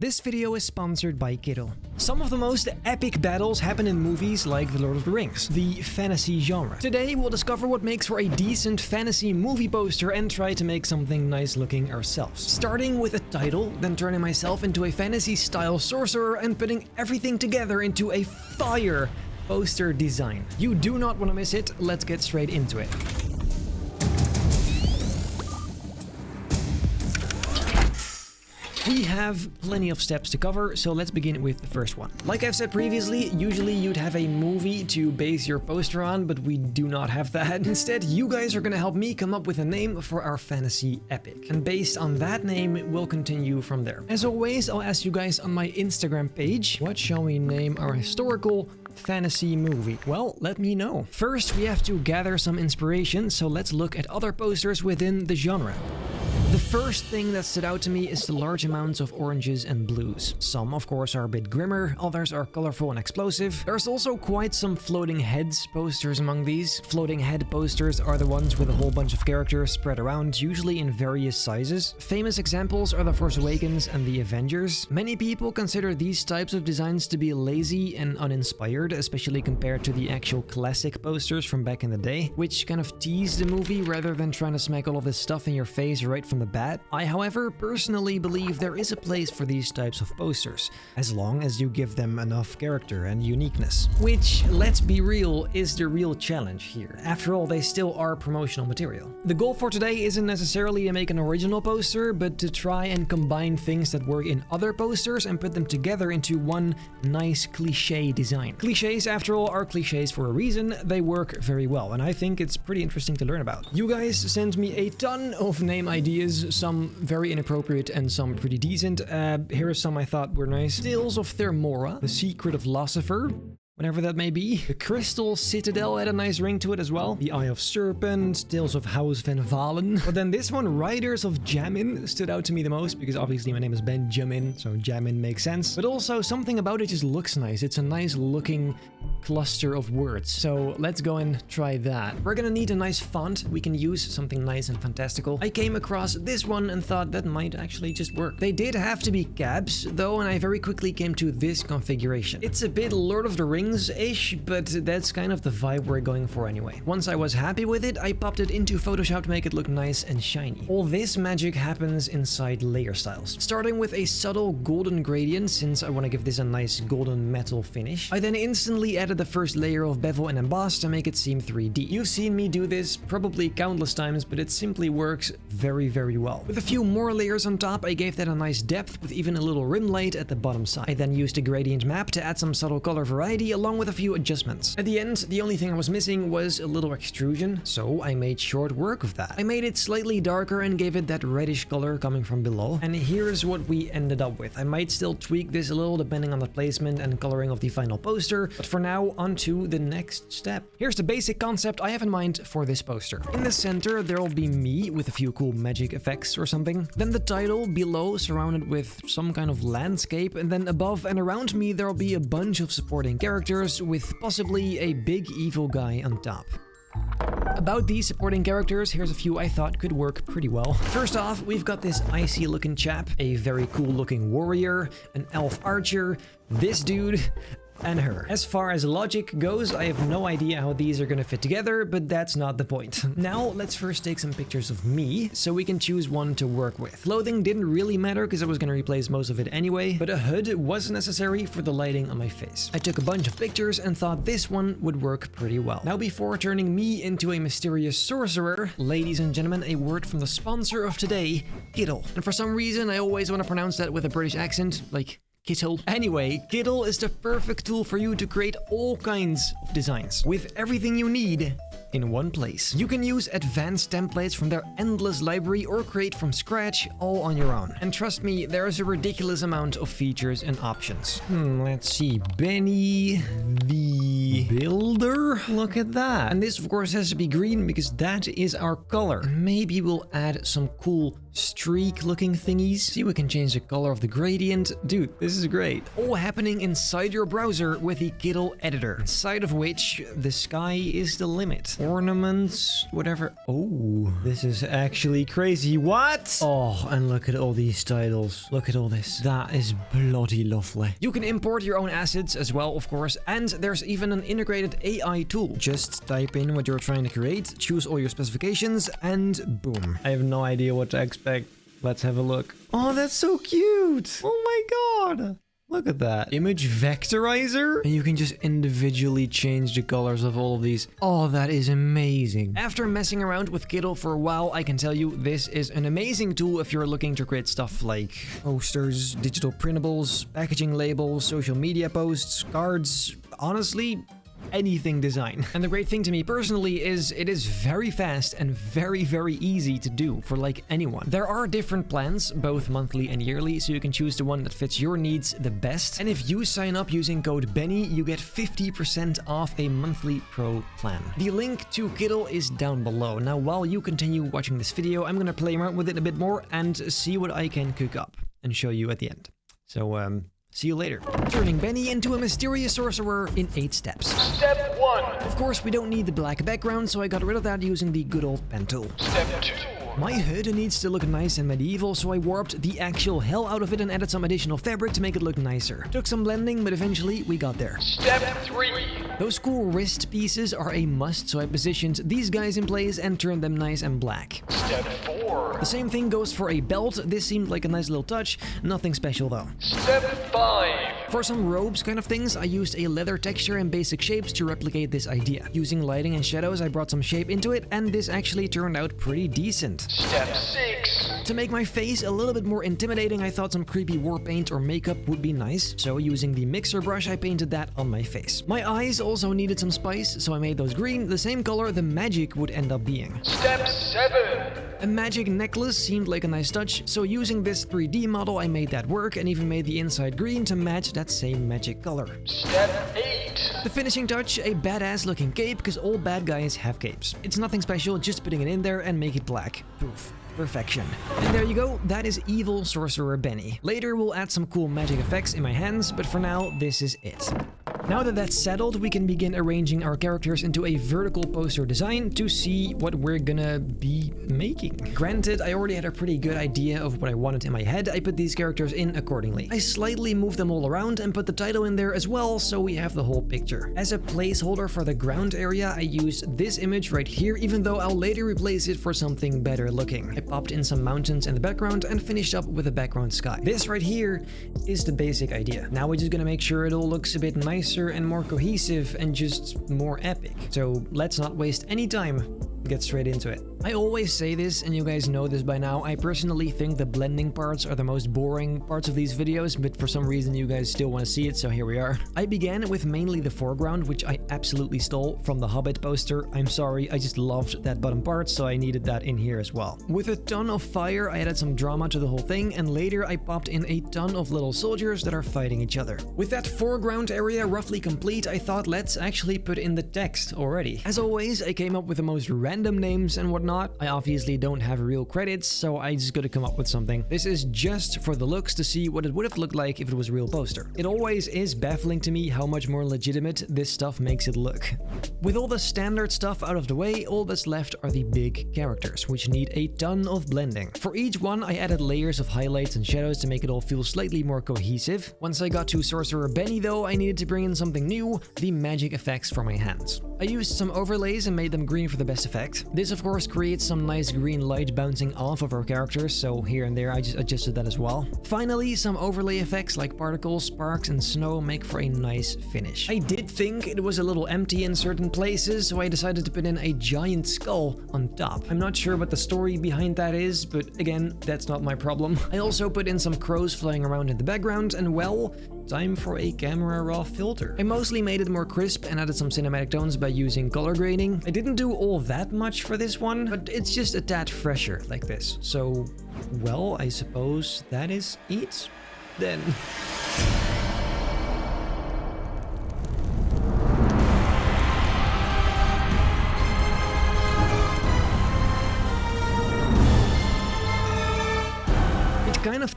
This video is sponsored by Kittle. Some of the most epic battles happen in movies like The Lord of the Rings, the fantasy genre. Today we'll discover what makes for a decent fantasy movie poster and try to make something nice looking ourselves. Starting with a title, then turning myself into a fantasy style sorcerer and putting everything together into a fire poster design. You do not want to miss it, let's get straight into it. We have plenty of steps to cover, so let's begin with the first one. Like I've said previously, usually you'd have a movie to base your poster on, but we do not have that. Instead, you guys are gonna help me come up with a name for our fantasy epic. And based on that name, we'll continue from there. As always, I'll ask you guys on my Instagram page, what shall we name our historical fantasy movie? Well, let me know. First, we have to gather some inspiration, so let's look at other posters within the genre. The first thing that stood out to me is the large amounts of oranges and blues. Some, of course, are a bit grimmer, others are colorful and explosive. There's also quite some floating heads posters among these. Floating head posters are the ones with a whole bunch of characters spread around, usually in various sizes. Famous examples are The Force Awakens and The Avengers. Many people consider these types of designs to be lazy and uninspired, especially compared to the actual classic posters from back in the day, which kind of tease the movie rather than trying to smack all of this stuff in your face right from the bat. I, however, personally believe there is a place for these types of posters, as long as you give them enough character and uniqueness. Which, let's be real, is the real challenge here. After all, they still are promotional material. The goal for today isn't necessarily to make an original poster, but to try and combine things that work in other posters and put them together into one nice cliché design. Clichés, after all, are clichés for a reason. They work very well, and I think it's pretty interesting to learn about. You guys sent me a ton of name ideas, some very inappropriate and some pretty decent. Here are some I thought were nice. Tales of Thermora, The Secret of Lucifer, whatever that may be. The Crystal Citadel had a nice ring to it as well. The Eye of Serpent, Tales of House Van Valen. But then this one, Riders of Jamin, stood out to me the most because obviously my name is Benjamin, so Jamin makes sense. But also something about it just looks nice. It's a nice looking cluster of words. So let's go and try that. We're gonna need a nice font. We can use something nice and fantastical. I came across this one and thought that might actually just work. They did have to be caps though, and I very quickly came to this configuration. It's a bit Lord of the Rings-ish, but that's kind of the vibe we're going for anyway. Once I was happy with it, I popped it into Photoshop to make it look nice and shiny. All this magic happens inside layer styles. Starting with a subtle golden gradient, since I want to give this a nice golden metal finish. I then instantly added the first layer of bevel and emboss to make it seem 3D. You've seen me do this probably countless times, but it simply works very, very well. With a few more layers on top, I gave that a nice depth with even a little rim light at the bottom side. I then used a gradient map to add some subtle color variety along with a few adjustments. At the end, the only thing I was missing was a little extrusion, so I made short work of that. I made it slightly darker and gave it that reddish color coming from below, and here's what we ended up with. I might still tweak this a little depending on the placement and coloring of the final poster, but for now, on to the next step. Here's the basic concept I have in mind for this poster. In the center, there'll be me with a few cool magic effects or something, then the title below surrounded with some kind of landscape, and then above and around me there'll be a bunch of supporting characters with possibly a big evil guy on top. About these supporting characters, here's a few I thought could work pretty well. First off, we've got this icy looking chap, a very cool looking warrior, an elf archer, this dude, and her. As far as logic goes, I have no idea how these are gonna fit together, but that's not the point. Now, let's first take some pictures of me, so we can choose one to work with. Clothing didn't really matter because I was gonna replace most of it anyway, but a hood was necessary for the lighting on my face. I took a bunch of pictures and thought this one would work pretty well. Now, before turning me into a mysterious sorcerer, ladies and gentlemen, a word from the sponsor of today, Kittle. And for some reason, I always want to pronounce that with a British accent, like Kittle. Anyway, Kittle is the perfect tool for you to create all kinds of designs with everything you need in one place. You can use advanced templates from their endless library or create from scratch all on your own. And trust me, there is a ridiculous amount of features and options. Let's see. Benny the the builder. Look at that. And this, of course, has to be green because that is our color. Maybe we'll add some cool streak-looking thingies. See, we can change the color of the gradient. Dude, this is great. All happening inside your browser with the Kiddle editor, inside of which the sky is the limit. Ornaments, whatever. Oh, this is actually crazy. What? Oh, and look at all these titles. Look at all this. That is bloody lovely. You can import your own assets as well, of course, and there's even an integrated AI tool. Just type in what you're trying to create, choose all your specifications, and boom. I have no idea what to expect. Let's have a look. Oh, that's so cute. Oh my god. Look at that. Image vectorizer. And you can just individually change the colors of all of these. Oh, that is amazing. After messing around with Kiddle for a while, I can tell you this is an amazing tool if you're looking to create stuff like posters, digital printables, packaging labels, social media posts, cards. Honestly, anything design. And the great thing to me personally is it is very fast and very, very easy to do for like anyone. There are different plans, both monthly and yearly, so you can choose the one that fits your needs the best. And if you sign up using code Benny, you get 50% off a monthly pro plan. The link to Kiddle is down below. Now, while you continue watching this video, I'm gonna play around with it a bit more and see what I can cook up and show you at the end. So, see you later. Turning Benny into a mysterious sorcerer in 8 steps. Step 1. Of course, we don't need the black background, so I got rid of that using the good old pen tool. Step 2. My hood needs to look nice and medieval, so I warped the actual hell out of it and added some additional fabric to make it look nicer. Took some blending, but eventually we got there. Step 3. Those cool wrist pieces are a must, so I positioned these guys in place and turned them nice and black. Step 4. The same thing goes for a belt. This seemed like a nice little touch, nothing special though. Step 5. For some robes kind of things, I used a leather texture and basic shapes to replicate this idea. Using lighting and shadows, I brought some shape into it, and this actually turned out pretty decent. Step 6. To make my face a little bit more intimidating, I thought some creepy war paint or makeup would be nice, so using the mixer brush, I painted that on my face. My eyes also needed some spice, so I made those green, the same color the magic would end up being. Step 7. A magic necklace seemed like a nice touch, so using this 3D model, I made that work and even made the inside green to match that same magic color. Step 8. The finishing touch, a badass looking cape, because all bad guys have capes. It's nothing special, just putting it in there and make it black. Poof. Perfection. And there you go, that is Evil Sorcerer Benny. Later we'll add some cool magic effects in my hands, but for now, this is it. Now that that's settled, we can begin arranging our characters into a vertical poster design to see what we're gonna be making. Granted, I already had a pretty good idea of what I wanted in my head. I put these characters in accordingly. I slightly moved them all around and put the title in there as well, so we have the whole picture. As a placeholder for the ground area, I used this image right here, even though I'll later replace it for something better looking. I popped in some mountains in the background and finished up with a background sky. This right here is the basic idea. Now we're just gonna make sure it all looks a bit nicer and more cohesive and just more epic. So let's not waste any time. Get straight into it. I always say this, and you guys know this by now, I personally think the blending parts are the most boring parts of these videos, but for some reason you guys still want to see it, so here we are. I began with mainly the foreground, which I absolutely stole from the Hobbit poster. I'm sorry, I just loved that bottom part, so I needed that in here as well. With a ton of fire, I added some drama to the whole thing, and later I popped in a ton of little soldiers that are fighting each other. With that foreground area roughly complete, I thought let's actually put in the text already. As always, I came up with the most random names and whatnot. I obviously don't have real credits, so I just gotta come up with something. This is just for the looks to see what it would have looked like if it was a real poster. It always is baffling to me how much more legitimate this stuff makes it look. With all the standard stuff out of the way, all that's left are the big characters, which need a ton of blending. For each one, I added layers of highlights and shadows to make it all feel slightly more cohesive. Once I got to Sorcerer Benny though, I needed to bring in something new, the magic effects for my hands. I used some overlays and made them green for the best effect. This of course creates some nice green light bouncing off of our characters, so here and there I just adjusted that as well. Finally, some overlay effects like particles, sparks and snow make for a nice finish. I did think it was a little empty in certain places, so I decided to put in a giant skull on top. I'm not sure what the story behind that is, but again, that's not my problem. I also put in some crows flying around in the background, and well, time for a camera raw filter. I mostly made it more crisp and added some cinematic tones by using color grading. I didn't do all that much for this one, but it's just a tad fresher like this. So, well, I suppose that is it then.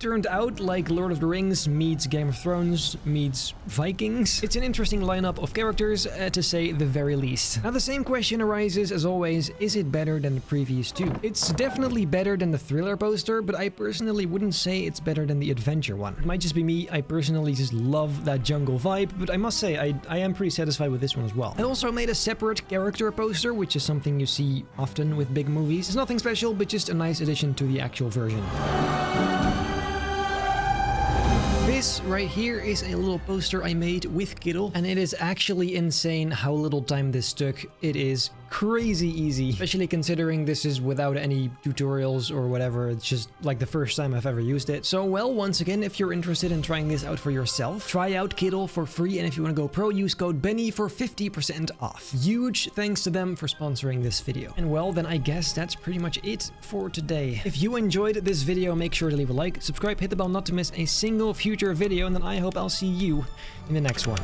turned out like Lord of the Rings meets Game of Thrones meets Vikings. It's an interesting lineup of characters, to say the very least. Now the same question arises as always, is it better than the previous two? It's definitely better than the thriller poster, but I personally wouldn't say it's better than the adventure one. It might just be me, I personally just love that jungle vibe, but I must say I am pretty satisfied with this one as well. I also made a separate character poster, which is something you see often with big movies. It's nothing special, but just a nice addition to the actual version. This right here is a little poster I made with Kittle, and it is actually insane how little time this took. It is crazy easy, especially considering this is without any tutorials or whatever. It's just like the first time I've ever used it. So, well, once again, if you're interested in trying this out for yourself, try out Kittle for free, and if you want to go pro, use code Benny for 50% off. Huge thanks to them for sponsoring this video. And well, then I guess that's pretty much it for today. If you enjoyed this video, make sure to leave a like, subscribe, hit the bell not to miss a single future video, and then I hope I'll see you in the next one.